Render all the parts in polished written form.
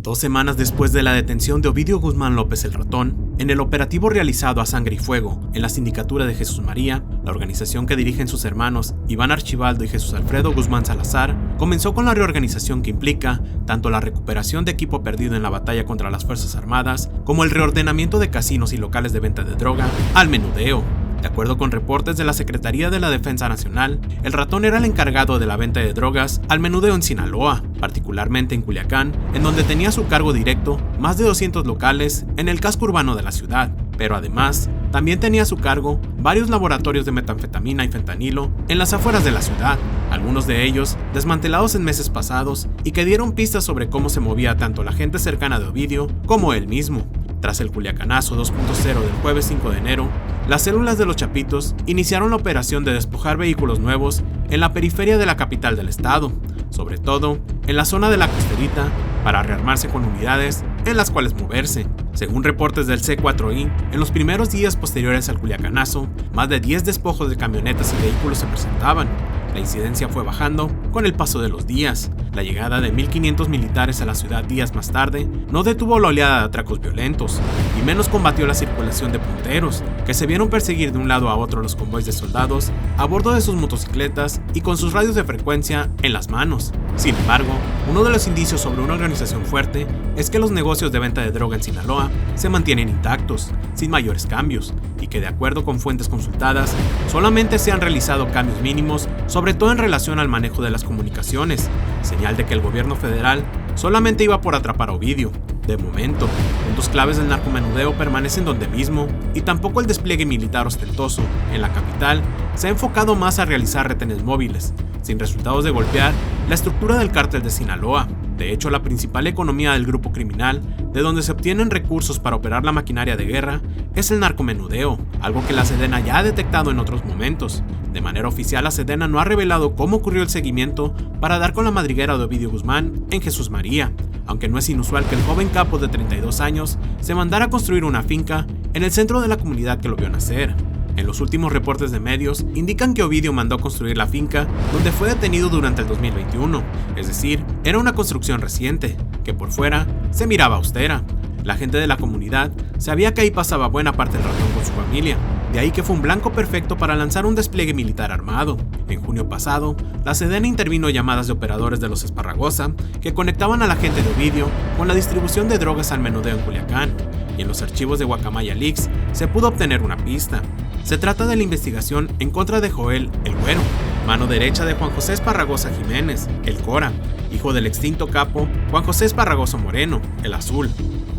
2 semanas después de la detención de Ovidio Guzmán López el Ratón, en el operativo realizado a sangre y fuego en la sindicatura de Jesús María, la organización que dirigen sus hermanos Iván Archibaldo y Jesús Alfredo Guzmán Salazar, comenzó con la reorganización que implica tanto la recuperación de equipo perdido en la batalla contra las Fuerzas Armadas, como el reordenamiento de casinos y locales de venta de droga al menudeo. De acuerdo con reportes de la Secretaría de la Defensa Nacional, el Ratón era el encargado de la venta de drogas al menudeo en Sinaloa, particularmente en Culiacán, en donde tenía a su cargo directo más de 200 locales en el casco urbano de la ciudad, pero además también tenía a su cargo varios laboratorios de metanfetamina y fentanilo en las afueras de la ciudad, algunos de ellos desmantelados en meses pasados y que dieron pistas sobre cómo se movía tanto la gente cercana de Ovidio como él mismo. Tras el Culiacanazo 2.0 del jueves 5 de enero, las células de los Chapitos iniciaron la operación de despojar vehículos nuevos en la periferia de la capital del estado, sobre todo en la zona de la Costerita, para rearmarse con unidades en las cuales moverse. Según reportes del C4I, en los primeros días posteriores al Culiacanazo, más de 10 despojos de camionetas y vehículos se presentaban. La incidencia fue bajando con el paso de los días. La llegada de 1.500 militares a la ciudad días más tarde no detuvo la oleada de atracos violentos, y menos combatió la circulación de punteros, que se vieron perseguir de un lado a otro los convoys de soldados a bordo de sus motocicletas y con sus radios de frecuencia en las manos. Sin embargo, uno de los indicios sobre una organización fuerte es que los negocios de venta de droga en Sinaloa se mantienen intactos, sin mayores cambios, y que de acuerdo con fuentes consultadas, solamente se han realizado cambios mínimos, sobre todo en relación al manejo de las comunicaciones, señal de que el gobierno federal solamente iba por atrapar a Ovidio. De momento, puntos claves del narcomenudeo permanecen donde mismo, y tampoco el despliegue militar ostentoso en la capital se ha enfocado más a realizar retenes móviles, sin resultados de golpear la estructura del cártel de Sinaloa. De hecho, la principal economía del grupo criminal, de donde se obtienen recursos para operar la maquinaria de guerra, es el narcomenudeo, algo que la Sedena ya ha detectado en otros momentos. De manera oficial, la Sedena no ha revelado cómo ocurrió el seguimiento para dar con la madriguera de Ovidio Guzmán en Jesús María, aunque no es inusual que el joven capo de 32 años se mandara a construir una finca en el centro de la comunidad que lo vio nacer. En los últimos reportes de medios indican que Ovidio mandó construir la finca donde fue detenido durante el 2021, es decir, era una construcción reciente, que por fuera se miraba austera. La gente de la comunidad sabía que ahí pasaba buena parte del Ratón con su familia, de ahí que fue un blanco perfecto para lanzar un despliegue militar armado. En junio pasado, la Sedena intervino llamadas de operadores de los Esparragosa que conectaban a la gente de Ovidio con la distribución de drogas al menudeo en Culiacán, y en los archivos de Guacamaya Leaks se pudo obtener una pista. Se trata de la investigación en contra de Joel el Güero, mano derecha de Juan José Esparragosa Jiménez, el Cora, hijo del extinto capo Juan José Esparragosa Moreno, el Azul.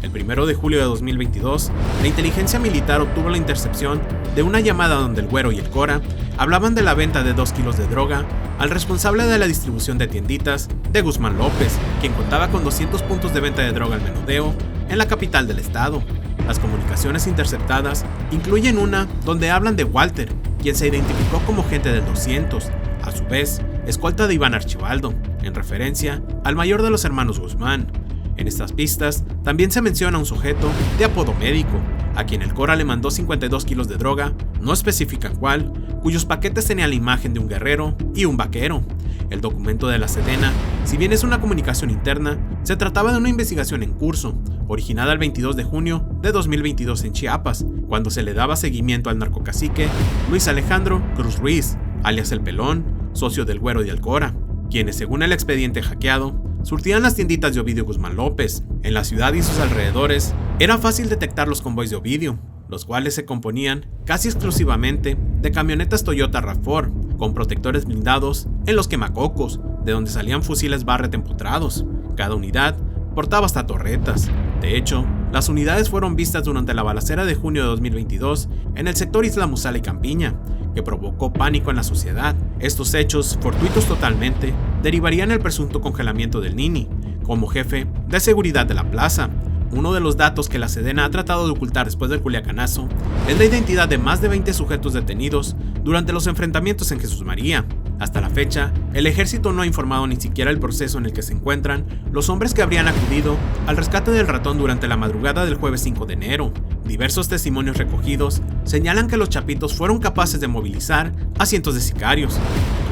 El 1 de julio de 2022, la inteligencia militar obtuvo la intercepción de una llamada donde el Güero y el Cora hablaban de la venta de 2 kilos de droga al responsable de la distribución de tienditas de Guzmán López, quien contaba con 200 puntos de venta de droga al menudeo en la capital del estado. Las comunicaciones interceptadas incluyen una donde hablan de Walter, quien se identificó como gente del 200, a su vez, escolta de Iván Archibaldo, en referencia al mayor de los hermanos Guzmán. En estas pistas también se menciona a un sujeto de apodo Médico, a quien el Cora le mandó 52 kilos de droga, no especifican cuál, cuyos paquetes tenían la imagen de un guerrero y un vaquero. El documento de la Sedena, si bien es una comunicación interna, se trataba de una investigación en curso, originada el 22 de junio de 2022 en Chiapas, cuando se le daba seguimiento al narcocacique Luis Alejandro Cruz Ruiz, alias El Pelón, socio del Güero y del Cora, quienes, según el expediente hackeado, surtían las tienditas de Ovidio Guzmán López. En la ciudad y sus alrededores, era fácil detectar los convoys de Ovidio, los cuales se componían casi exclusivamente de camionetas Toyota RAV4, con protectores blindados en los quemacocos, de donde salían fusiles Barrett empotrados. Cada unidad portaba hasta torretas. De hecho, las unidades fueron vistas durante la balacera de junio de 2022 en el sector Isla Musala y Campiña, que provocó pánico en la sociedad. Estos hechos, fortuitos totalmente, derivarían el presunto congelamiento del Nini, como jefe de seguridad de la plaza. Uno de los datos que la Sedena ha tratado de ocultar después del Culiacanazo es la identidad de más de 20 sujetos detenidos durante los enfrentamientos en Jesús María. Hasta la fecha, el ejército no ha informado ni siquiera el proceso en el que se encuentran los hombres que habrían acudido al rescate del Ratón durante la madrugada del jueves 5 de enero. Diversos testimonios recogidos señalan que los Chapitos fueron capaces de movilizar a cientos de sicarios,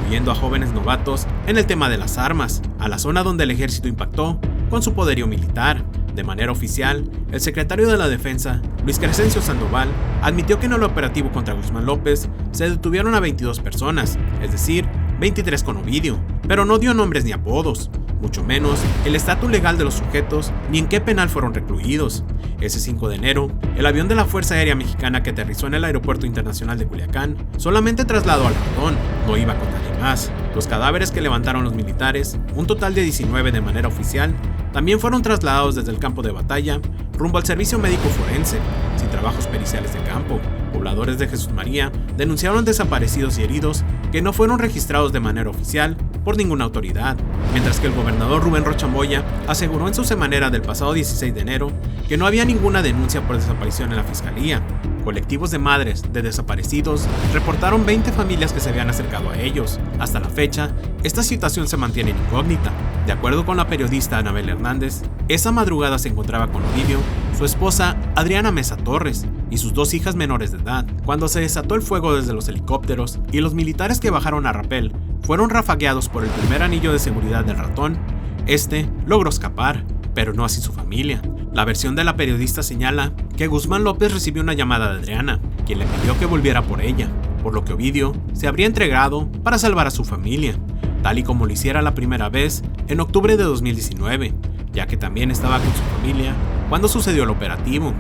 incluyendo a jóvenes novatos en el tema de las armas, a la zona donde el ejército impactó con su poderío militar. De manera oficial, el secretario de la Defensa, Luis Crescencio Sandoval, admitió que en el operativo contra Guzmán López se detuvieron a 22 personas, es decir, 23 con Ovidio, pero no dio nombres ni apodos, mucho menos el estatus legal de los sujetos ni en qué penal fueron recluidos. Ese 5 de enero, el avión de la Fuerza Aérea Mexicana que aterrizó en el Aeropuerto Internacional de Culiacán solamente trasladó al ratón, no iba con nadie más. Los cadáveres que levantaron los militares, un total de 19 de manera oficial, también fueron trasladados desde el campo de batalla rumbo al servicio médico forense, sin trabajos periciales de campo. Pobladores de Jesús María denunciaron desaparecidos y heridos que no fueron registrados de manera oficial por ninguna autoridad, mientras que el gobernador Rubén Rocha Moya aseguró en su semanera del pasado 16 de enero que no había ninguna denuncia por desaparición en la fiscalía. Colectivos de madres de desaparecidos reportaron 20 familias que se habían acercado a ellos. Hasta la fecha, esta situación se mantiene incógnita. De acuerdo con la periodista Anabel Hernández, esa madrugada se encontraba con Ovidio, su esposa Adriana Mesa Torres y sus 2 hijas menores de edad, cuando se desató el fuego desde los helicópteros y los militares que bajaron a rapel fueron rafagueados por el primer anillo de seguridad del ratón. Este logró escapar, pero no así su familia. La versión de la periodista señala que Guzmán López recibió una llamada de Adriana, quien le pidió que volviera por ella, por lo que Ovidio se habría entregado para salvar a su familia, tal y como lo hiciera la primera vez en octubre de 2019, ya que también estaba con su familia cuando sucedió el operativo.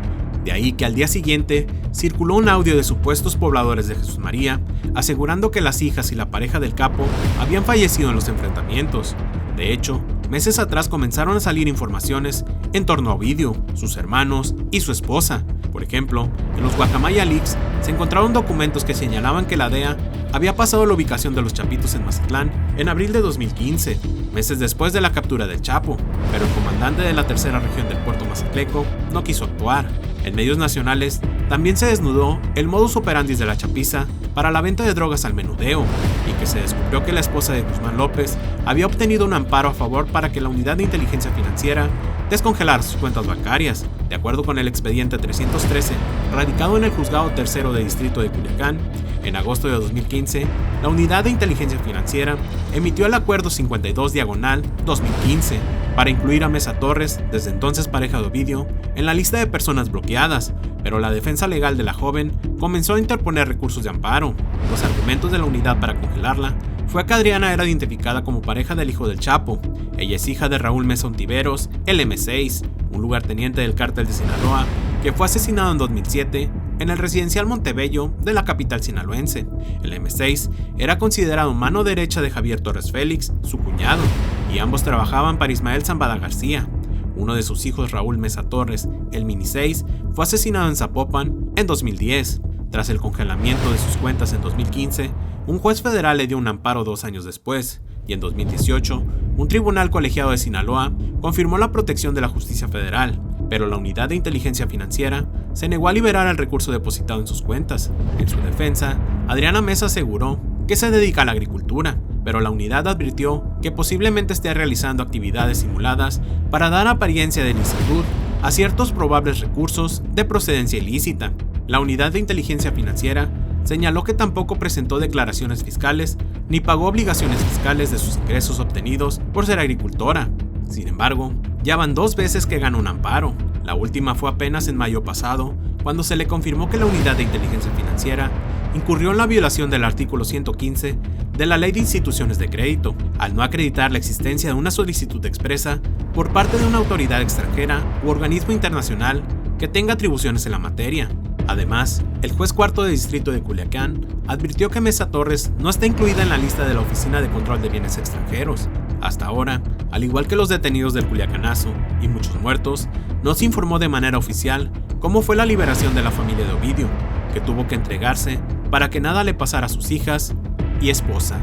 De ahí que al día siguiente circuló un audio de supuestos pobladores de Jesús María asegurando que las hijas y la pareja del capo habían fallecido en los enfrentamientos. De hecho, meses atrás comenzaron a salir informaciones en torno a Ovidio, sus hermanos y su esposa. Por ejemplo, en los Guacamaya Leaks se encontraron documentos que señalaban que la DEA había pasado la ubicación de los Chapitos en Mazatlán en abril de 2015, meses después de la captura del Chapo, pero el comandante de la tercera región del puerto mazatleco no quiso actuar. En medios nacionales también se desnudó el modus operandi de la chapiza para la venta de drogas al menudeo, y que se descubrió que la esposa de Guzmán López había obtenido un amparo a favor para que la Unidad de Inteligencia Financiera descongelara sus cuentas bancarias. De acuerdo con el expediente 313, radicado en el Juzgado Tercero de Distrito de Culiacán, en agosto de 2015, la Unidad de Inteligencia Financiera emitió el Acuerdo 52/2015 para incluir a Mesa Torres, desde entonces pareja de Ovidio, en la lista de personas bloqueadas, pero la defensa legal de la joven comenzó a interponer recursos de amparo. Los argumentos de la unidad para congelarla fue que Adriana era identificada como pareja del hijo del Chapo. Ella es hija de Raúl Mesa Ontiveros, el M6, un lugarteniente del cártel de Sinaloa, que fue asesinado en 2007 en el residencial Montebello de la capital sinaloense. El M6 era considerado mano derecha de Javier Torres Félix, su cuñado, y ambos trabajaban para Ismael Zambada García. Uno de sus hijos, Raúl Mesa Torres, el Mini 6, fue asesinado en Zapopan en 2010. Tras el congelamiento de sus cuentas en 2015, un juez federal le dio un amparo 2 años después, y en 2018, un tribunal colegiado de Sinaloa confirmó la protección de la justicia federal, pero la Unidad de Inteligencia Financiera se negó a liberar el recurso depositado en sus cuentas. En su defensa, Adriana Mesa aseguró que se dedica a la agricultura, pero la unidad advirtió que posiblemente esté realizando actividades simuladas para dar apariencia de licitud a ciertos probables recursos de procedencia ilícita. La Unidad de Inteligencia Financiera señaló que tampoco presentó declaraciones fiscales ni pagó obligaciones fiscales de sus ingresos obtenidos por ser agricultora. Sin embargo, ya van 2 veces que gana un amparo. La última fue apenas en mayo pasado, cuando se le confirmó que la Unidad de Inteligencia Financiera incurrió en la violación del artículo 115 de la Ley de Instituciones de Crédito, al no acreditar la existencia de una solicitud expresa por parte de una autoridad extranjera u organismo internacional que tenga atribuciones en la materia. Además, el juez cuarto de distrito de Culiacán advirtió que Mesa Torres no está incluida en la lista de la Oficina de Control de Bienes Extranjeros. Hasta ahora, al igual que los detenidos del Culiacanazo y muchos muertos, no se informó de manera oficial cómo fue la liberación de la familia de Ovidio, que tuvo que entregarse para que nada le pasara a sus hijas y esposa.